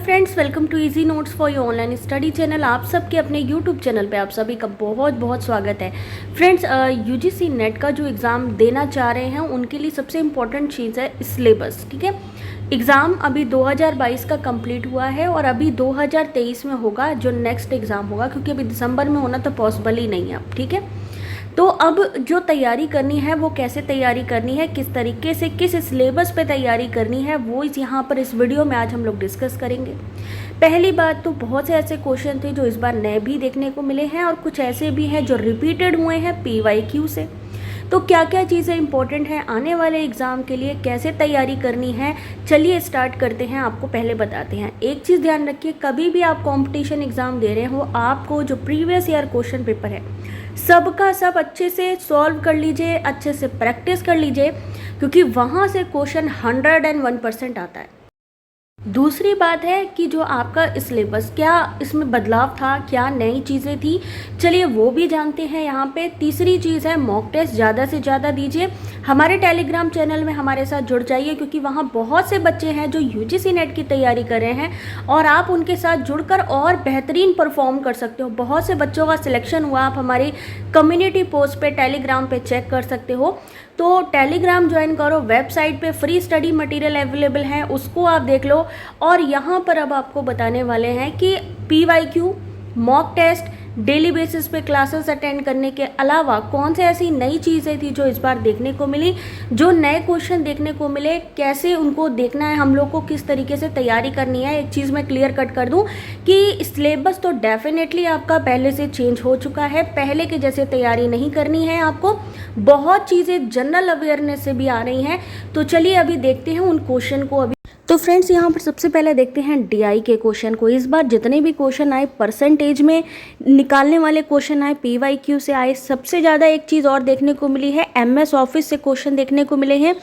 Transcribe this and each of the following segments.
Friends, welcome to easy notes for your online study channel. आप सबके अपने YouTube channel पे आप सभी का बहुत बहुत स्वागत है। फ्रेंड्स, यूजीसी नेट का जो एग्ज़ाम देना चाह रहे हैं उनके लिए सबसे इम्पॉर्टेंट चीज़ है सिलेबस। ठीक है, एग्ज़ाम अभी 2022 का कंप्लीट हुआ है और अभी 2023 में होगा जो नेक्स्ट एग्ज़ाम होगा, क्योंकि अभी दिसंबर में होना तो पॉसिबल ही नहीं है अब। ठीक है, तो अब जो तैयारी करनी है वो कैसे तैयारी करनी है, किस तरीके से किस सिलेबस पे तैयारी करनी है, वो यहाँ पर इस वीडियो में आज हम लोग डिस्कस करेंगे। पहली बात तो बहुत से ऐसे क्वेश्चन थे जो इस बार नए भी देखने को मिले हैं और कुछ ऐसे भी हैं जो रिपीटेड हुए हैं PYQ से। तो क्या क्या चीज़ें इंपॉर्टेंट हैं आने वाले एग्ज़ाम के लिए, कैसे तैयारी करनी है, चलिए स्टार्ट करते हैं। आपको पहले बताते हैं, एक चीज़ ध्यान रखिए, कभी भी आप कंपटीशन एग्ज़ाम दे रहे हो, आपको जो प्रीवियस ईयर क्वेश्चन पेपर है सबका सब अच्छे से सॉल्व कर लीजिए, अच्छे से प्रैक्टिस कर लीजिए, क्योंकि वहाँ से क्वेश्चन 101% आता है। दूसरी बात है कि जो आपका सिलेबस, क्या इसमें बदलाव था, क्या नई चीज़ें थी, चलिए वो भी जानते हैं यहाँ पे। तीसरी चीज़ है मॉक टेस्ट ज़्यादा से ज़्यादा दीजिए। हमारे टेलीग्राम चैनल में हमारे साथ जुड़ जाइए, क्योंकि वहाँ बहुत से बच्चे हैं जो यूजीसी नेट की तैयारी कर रहे हैं और आप उनके साथ जुड़कर और बेहतरीन परफॉर्म कर सकते हो। बहुत से बच्चों का सिलेक्शन हुआ, आप हमारी कम्युनिटी पोस्ट पे टेलीग्राम पे चेक कर सकते हो। तो टेलीग्राम ज्वाइन करो, वेबसाइट पे फ्री स्टडी मटेरियल अवेलेबल है, उसको आप देख लो। और यहाँ पर अब आपको बताने वाले हैं कि PYQ, mock test, daily basis पे क्लासेस अटेंड करने के अलावा कौन से ऐसी नई चीज़ें थी जो इस बार देखने को मिली, जो नए क्वेश्चन देखने को मिले, कैसे उनको देखना है हम लोग को, किस तरीके से तैयारी करनी है। एक चीज़ मैं क्लियर कट कर दूं कि सिलेबस तो डेफिनेटली आपका पहले से चेंज हो चुका है, पहले के जैसे तैयारी नहीं करनी है आपको। बहुत चीज़ें जनरल अवेयरनेस से भी आ रही हैं। तो चलिए अभी देखते हैं उन क्वेश्चन को। अभी तो फ्रेंड्स, यहाँ पर सबसे पहले देखते हैं DI के क्वेश्चन को। इस बार जितने भी क्वेश्चन आए परसेंटेज में निकालने वाले क्वेश्चन आए, PYQ से आए। सबसे ज़्यादा एक चीज़ और देखने को मिली है, MS ऑफिस से क्वेश्चन देखने को मिले हैं,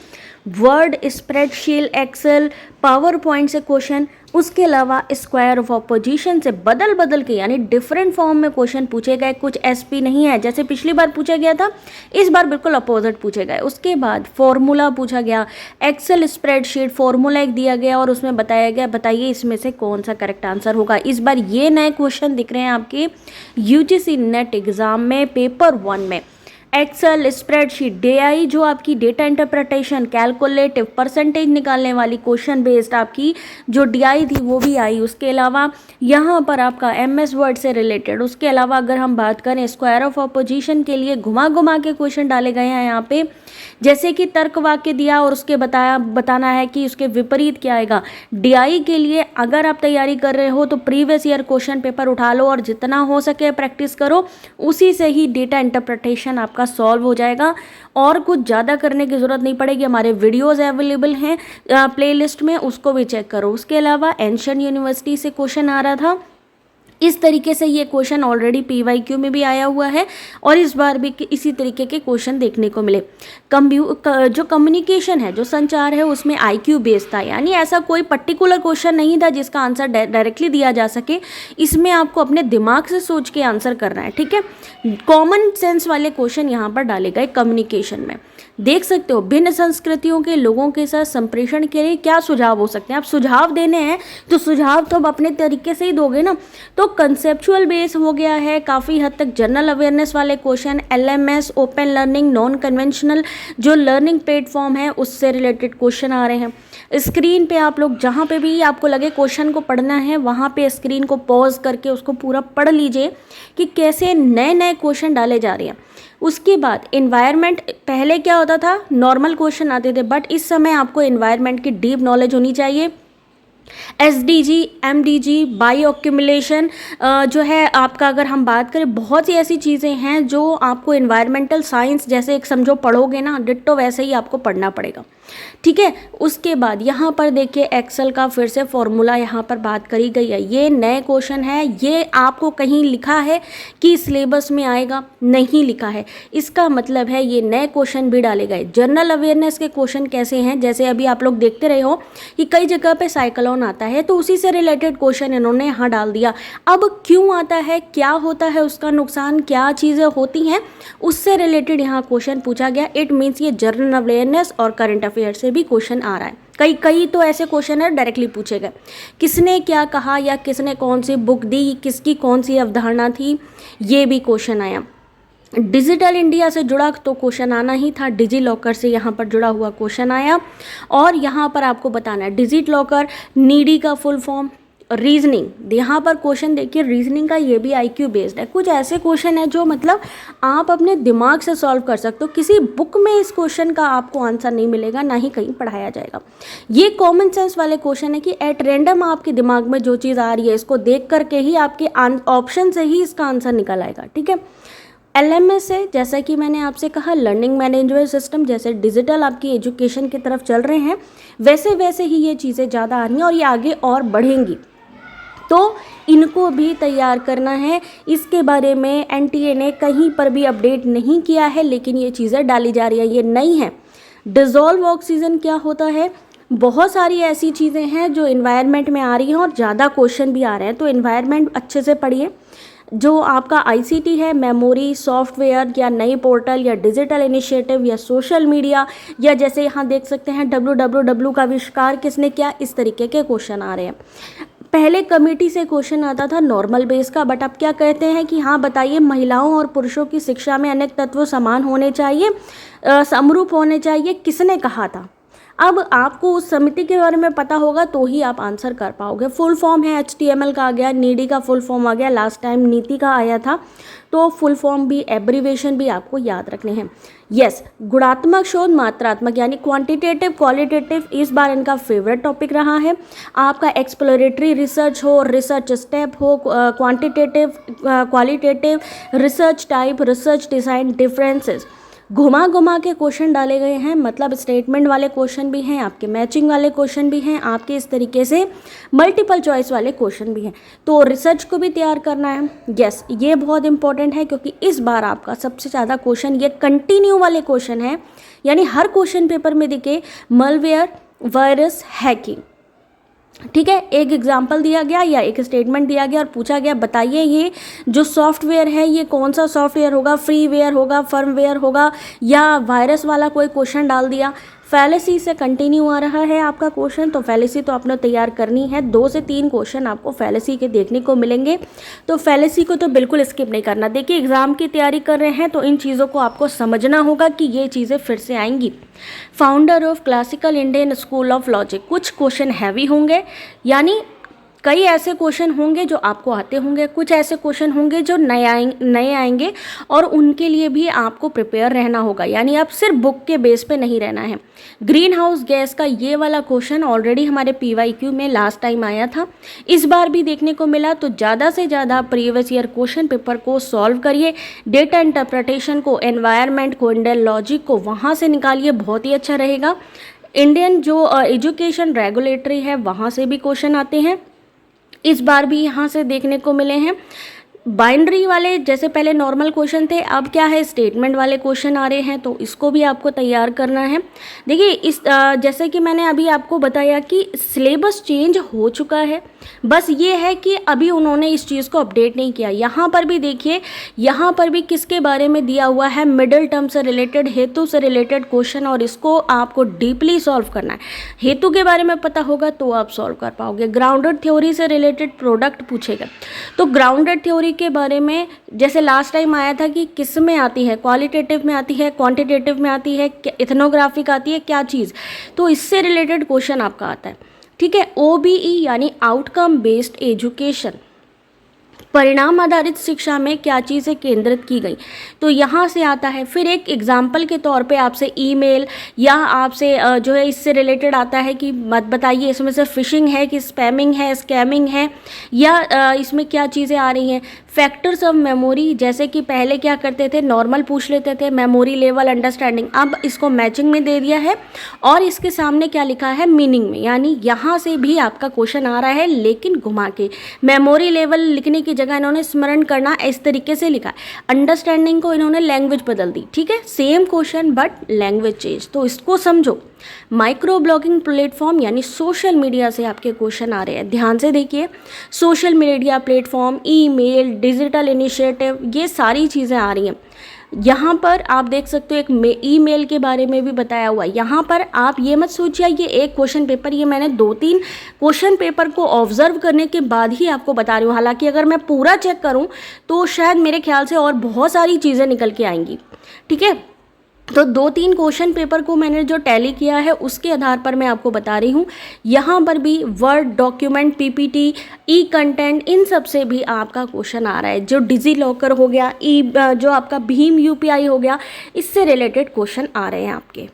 Word, spreadsheet, Excel, PowerPoint से क्वेश्चन। उसके अलावा स्क्वायर ऑफ ऑपोजिशन से बदल बदल के यानी डिफरेंट फॉर्म में क्वेश्चन पूछे गए। कुछ SP नहीं है, जैसे पिछली बार पूछा गया था, इस बार बिल्कुल अपोजिट पूछे गए। उसके बाद फॉर्मूला पूछा गया, एक्सेल स्प्रेडशीट, फॉर्मूला एक दिया गया और उसमें बताया गया बताइए इसमें से कौन सा करेक्ट आंसर होगा। इस बार ये नए क्वेश्चन दिख रहे हैं आपके UGC नेट एग्जाम में पेपर 1 में। एक्सेल, स्प्रेडशीट, DI जो आपकी डेटा इंटरप्रिटेशन, कैलकुलेटिव, परसेंटेज निकालने वाली क्वेश्चन बेस्ड आपकी जो DI थी वो भी आई। उसके अलावा यहाँ पर आपका MS वर्ड से रिलेटेड। उसके अलावा अगर हम बात करें स्क्वायर ऑफ ऑपोजिशन के लिए घुमा घुमा के क्वेश्चन डाले गए हैं यहाँ पे, जैसे कि तर्क वाक्य दिया और उसके बताना है कि उसके विपरीत क्या आएगा। DI के लिए अगर आप तैयारी कर रहे हो तो प्रीवियस ईयर क्वेश्चन पेपर उठा लो और जितना हो सके प्रैक्टिस करो, उसी से ही डेटा इंटरप्रिटेशन आपका सॉल्व हो जाएगा और कुछ ज़्यादा करने की ज़रूरत नहीं पड़ेगी। हमारे वीडियोस अवेलेबल हैं प्लेलिस्ट में, उसको भी चेक करो। उसके अलावा एंशियंट यूनिवर्सिटी से क्वेश्चन आ रहा था। इस तरीके से ये क्वेश्चन ऑलरेडी PYQ में भी आया हुआ है और इस बार भी इसी तरीके के क्वेश्चन देखने को मिले। जो कम्युनिकेशन है, जो संचार है, उसमें IQ बेस्ड था, यानी ऐसा कोई पर्टिकुलर क्वेश्चन नहीं था जिसका आंसर डायरेक्टली दिया जा सके। इसमें आपको अपने दिमाग से सोच के आंसर करना है। ठीक है, कॉमन सेंस वाले क्वेश्चन यहाँ पर डाले गए कम्युनिकेशन में। देख सकते हो भिन्न संस्कृतियों के लोगों के साथ संप्रेषण के लिए क्या सुझाव हो सकते हैं। आप सुझाव देने हैं तो सुझाव तो आप अपने तरीके से ही दोगे ना। तो कंसेप्चुअल बेस हो गया है, काफ़ी हद तक जनरल अवेयरनेस वाले question, LMS, open learning, non conventional जो लर्निंग प्लेटफॉर्म है उससे रिलेटेड क्वेश्चन आ रहे हैं। स्क्रीन पे आप लोग जहाँ पे भी आपको लगे क्वेश्चन को पढ़ना है, वहाँ पे स्क्रीन को पॉज करके उसको पूरा पढ़ लीजिए कि कैसे नए नए क्वेश्चन डाले जा रहे हैं। उसके बाद एनवायरनमेंट, पहले क्या होता था, नॉर्मल क्वेश्चन आते थे, बट इस समय आपको एनवायरनमेंट की डीप नॉलेज होनी चाहिए। SDG, MDG, बायो एक्यूमुलेशन जो है आपका, अगर हम बात करें, बहुत सी ऐसी चीज़ें हैं जो आपको एनवायरमेंटल साइंस जैसे एक समझो पढ़ोगे ना, डिट्टो वैसे ही आपको पढ़ना पड़ेगा। ठीक है, उसके बाद यहाँ पर देखिए एक्सेल का फिर से फॉर्मूला यहाँ पर बात करी गई है। ये नए क्वेश्चन है, ये आपको कहीं लिखा है कि सिलेबस में आएगा, नहीं लिखा है। इसका मतलब है ये नए क्वेश्चन भी डाले गए। जनरल अवेयरनेस के क्वेश्चन कैसे हैं, जैसे अभी आप लोग देखते रहे हो कि कई जगह पे साइक्लोन डाउन आता है, तो उसी से रिलेटेड क्वेश्चन इन्होंने यहाँ डाल दिया। अब क्यों आता है, क्या होता है उसका नुकसान, क्या चीज़ें होती हैं, उससे रिलेटेड यहाँ क्वेश्चन पूछा गया। इट मीन्स ये जनरल अवेयरनेस और करंट अफेयर से भी क्वेश्चन आ रहा है। कई तो ऐसे क्वेश्चन है डायरेक्टली पूछे गए, किसने क्या कहा या किसने कौन सी बुक दी, किसकी कौन सी अवधारणा थी, ये भी क्वेश्चन आया। डिजिटल इंडिया से जुड़ा तो क्वेश्चन आना ही था, डिजी लॉकर से यहाँ पर जुड़ा हुआ क्वेश्चन आया। और यहाँ पर आपको बताना है डिजिट लॉकर, नीडी का फुल फॉर्म, रीजनिंग। यहाँ पर क्वेश्चन देखिए रीजनिंग का, ये भी आईक्यू बेस्ड है। कुछ ऐसे क्वेश्चन है जो मतलब आप अपने दिमाग से सॉल्व कर सकते हो, किसी बुक में इस क्वेश्चन का आपको आंसर नहीं मिलेगा, ना ही कहीं पढ़ाया जाएगा। ये कॉमन सेंस वाले क्वेश्चन है कि एट रैंडम आपके दिमाग में जो चीज़ आ रही है इसको देख करके ही आपके ऑप्शन से ही इसका आंसर निकल आएगा, ठीक है। LMS है, जैसा कि मैंने आपसे कहा, लर्निंग मैनेजमेंट सिस्टम। जैसे डिजिटल आपकी एजुकेशन की तरफ चल रहे हैं वैसे वैसे ही ये चीज़ें ज़्यादा आ रही हैं और ये आगे और बढ़ेंगी, तो इनको भी तैयार करना है। इसके बारे में NTA ने कहीं पर भी अपडेट नहीं किया है, लेकिन ये चीज़ें डाली जा रही है, ये नहीं है। डिज़ोल्व ऑक्सीजन क्या होता है, बहुत सारी ऐसी चीज़ें हैं जो इन्वायरमेंट में आ रही हैं और ज़्यादा क्वेश्चन भी आ रहे हैं, तो इन्वायरमेंट अच्छे से पढ़िए। जो आपका ICT है, मेमोरी, सॉफ्टवेयर या नई पोर्टल या डिजिटल इनिशिएटिव या सोशल मीडिया, या जैसे यहाँ देख सकते हैं WWW का आविष्कार किसने किया, इस तरीके के क्वेश्चन आ रहे हैं। पहले कमेटी से क्वेश्चन आता था नॉर्मल बेस का, बट अब क्या कहते हैं कि हाँ बताइए, महिलाओं और पुरुषों की शिक्षा में अनेक तत्व समान होने चाहिए, समरूप होने चाहिए, किसने कहा था। अब आपको उस समिति के बारे में पता होगा तो ही आप आंसर कर पाओगे। फुल फॉर्म है, HTML का आ गया, नीडी का फुल फॉर्म आ गया, लास्ट टाइम नीति का आया था, तो फुल फॉर्म भी, एब्रीवेशन भी आपको याद रखने हैं। यस, गुणात्मक शोध, मात्रात्मक यानी क्वांटिटेटिव, क्वालिटेटिव, इस बार इनका फेवरेट टॉपिक रहा है। आपका एक्सप्लोरेटरी रिसर्च हो, रिसर्च स्टेप हो, quantitative, qualitative, research type, research design, differences, घुमा घुमा के क्वेश्चन डाले गए हैं। मतलब स्टेटमेंट वाले क्वेश्चन भी हैं, आपके मैचिंग वाले क्वेश्चन भी हैं, आपके इस तरीके से मल्टीपल चॉइस वाले क्वेश्चन भी हैं, तो रिसर्च को भी तैयार करना है। यस, ये बहुत इंपॉर्टेंट है क्योंकि इस बार आपका सबसे ज़्यादा क्वेश्चन ये कंटिन्यू वाले क्वेश्चन है, यानी हर क्वेश्चन पेपर में दिखे मलवेयर, वायरस, हैकिंग, ठीक है। एक एग्जाम्पल दिया गया या एक स्टेटमेंट दिया गया और पूछा गया बताइए ये जो सॉफ्टवेयर है ये कौन सा सॉफ्टवेयर होगा, फ्रीवेयर होगा, फर्मवेयर होगा, या वायरस वाला कोई क्वेश्चन डाल दिया। फैलेसी से कंटिन्यू आ रहा है आपका क्वेश्चन, तो फैलेसी तो आपने तैयार करनी है। 2 से 3 क्वेश्चन आपको फैलेसी के देखने को मिलेंगे, तो फैलेसी को तो बिल्कुल स्किप नहीं करना। देखिए एग्ज़ाम की तैयारी कर रहे हैं तो इन चीज़ों को आपको समझना होगा कि ये चीज़ें फिर से आएंगी। Founder of classical Indian school of logic, कुछ क्वेश्चन हैवी होंगे, यानी कई ऐसे क्वेश्चन होंगे जो आपको आते होंगे, कुछ ऐसे क्वेश्चन होंगे जो नए आएंगे और उनके लिए भी आपको प्रिपेयर रहना होगा, यानी आप सिर्फ बुक के बेस पे नहीं रहना है। ग्रीन हाउस गैस का ये वाला क्वेश्चन ऑलरेडी हमारे PYQ में लास्ट टाइम आया था, इस बार भी देखने को मिला, तो ज़्यादा से ज़्यादा प्रीवियस ईयर क्वेश्चन पेपर को सॉल्व करिए। डेटा इंटरप्रिटेशन को, एनवायरनमेंट को, इंडियन लॉजिक को वहाँ से निकालिए, बहुत ही अच्छा रहेगा। इंडियन जो एजुकेशन रेगुलेटरी है वहाँ से भी क्वेश्चन आते हैं, इस बार भी यहाँ से देखने को मिले हैं। बाइनरी वाले जैसे पहले नॉर्मल क्वेश्चन थे, अब क्या है स्टेटमेंट वाले क्वेश्चन आ रहे हैं, तो इसको भी आपको तैयार करना है। देखिए इस जैसे कि मैंने अभी आपको बताया कि सिलेबस चेंज हो चुका है, बस ये है कि अभी उन्होंने इस चीज़ को अपडेट नहीं किया। यहाँ पर भी देखिए, यहाँ पर भी किसके बारे में दिया हुआ है, मिडिल टर्म से रिलेटेड, हेतु से रिलेटेड क्वेश्चन, और इसको आपको डीपली सॉल्व करना है। हेतु के बारे में पता होगा तो आप सॉल्व कर पाओगे। ग्राउंडेड थ्योरी से रिलेटेड प्रोडक्ट पूछेगा, तो ग्राउंडेड थ्योरी के बारे में जैसे लास्ट टाइम आया था कि किस में आती है, क्वालिटेटिव में आती है, क्वांटिटेटिव में आती है, इथनोग्राफिक आती है, क्या चीज़, तो इससे रिलेटेड क्वेश्चन आपका आता है, ठीक है। OBE यानी आउटकम बेस्ड एजुकेशन, परिणाम आधारित शिक्षा में क्या चीज़ें केंद्रित की गई, तो यहाँ से आता है। फिर एक एग्जाम्पल के तौर पे आपसे ईमेल या आपसे जो है इससे रिलेटेड आता है कि मत बताइए इसमें से फिशिंग है कि स्पैमिंग है, स्कैमिंग है, या इसमें क्या चीज़ें आ रही हैं। फैक्टर्स ऑफ मेमोरी, जैसे कि पहले क्या करते थे, नॉर्मल पूछ लेते थे, मेमोरी लेवल, अंडरस्टैंडिंग, अब इसको मैचिंग में दे दिया है और इसके सामने क्या लिखा है, मीनिंग में, यानी यहाँ से भी आपका क्वेश्चन आ रहा है लेकिन घुमा के। मेमोरी लेवल लिखने की जगह इन्होंने स्मरण करना इस तरीके से लिखा है, अंडरस्टैंडिंग को इन्होंने लैंग्वेज बदल दी, ठीक है, same question but language change. तो इसको समझो। माइक्रो ब्लॉगिंग प्लेटफॉर्म यानी सोशल मीडिया से आपके क्वेश्चन आ रहे हैं, ध्यान से देखिए। Social media platform, email, digital initiative, ये सारी चीज़ें आ रही हैं। यहाँ पर आप देख सकते हो एक ईमेल के बारे में भी बताया हुआ है। यहाँ पर आप ये मत सोचिए ये एक क्वेश्चन पेपर, ये मैंने 2-3 क्वेश्चन पेपर को ऑब्जर्व करने के बाद ही आपको बता रही हूँ। हालांकि अगर मैं पूरा चेक करूँ तो शायद मेरे ख्याल से और बहुत सारी चीज़ें निकल के आएंगी, ठीक है। तो 2-3 क्वेश्चन पेपर को मैंने जो टैली किया है उसके आधार पर मैं आपको बता रही हूँ। यहाँ पर भी वर्ड डॉक्यूमेंट, पीपीटी, ई कंटेंट, इन सब से भी आपका क्वेश्चन आ रहा है। जो डिजी लॉकर हो गया, जो आपका भीम यूपीआई हो गया, इससे रिलेटेड क्वेश्चन आ रहे हैं आपके।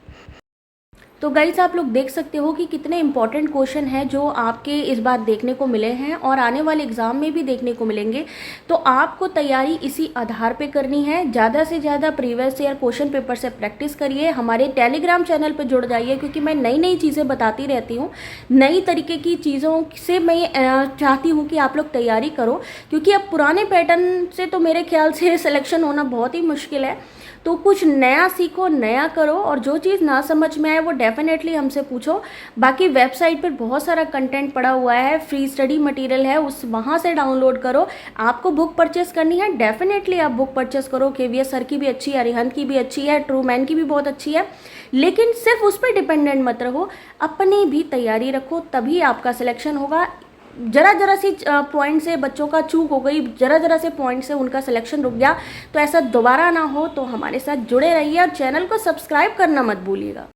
तो गाइस आप लोग देख सकते हो कि कितने इंपॉर्टेंट क्वेश्चन हैं जो आपके इस बार देखने को मिले हैं और आने वाले एग्जाम में भी देखने को मिलेंगे। तो आपको तैयारी इसी आधार पे करनी है। ज़्यादा से ज़्यादा प्रीवियस ईयर क्वेश्चन पेपर से प्रैक्टिस करिए। हमारे टेलीग्राम चैनल पे जुड़ जाइए क्योंकि मैं नई नई चीज़ें बताती रहती हूँ। नई तरीके की चीज़ों से मैं चाहती हूँ कि आप लोग तैयारी करो, क्योंकि अब पुराने पैटर्न से तो मेरे ख्याल से सिलेक्शन होना बहुत ही मुश्किल है। तो कुछ नया सीखो, नया करो, और जो चीज़ ना समझ में आए वो डेफिनेटली हमसे पूछो। बाकी वेबसाइट पर बहुत सारा कंटेंट पड़ा हुआ है, फ्री स्टडी मटेरियल है, उस वहाँ से डाउनलोड करो। आपको बुक परचेस करनी है, डेफिनेटली आप बुक परचेस करो। केवीएस सर की भी अच्छी है, अरिहंत की भी अच्छी है, ट्रू मैन की भी बहुत अच्छी है, लेकिन सिर्फ उस पर डिपेंडेंट मत रहो, अपनी भी तैयारी रखो, तभी आपका सिलेक्शन होगा। जरा सी पॉइंट से बच्चों का चूक हो गई, जरा से पॉइंट से उनका सिलेक्शन रुक गया, तो ऐसा दोबारा ना हो। तो हमारे साथ जुड़े रहिए और चैनल को सब्सक्राइब करना मत भूलिएगा।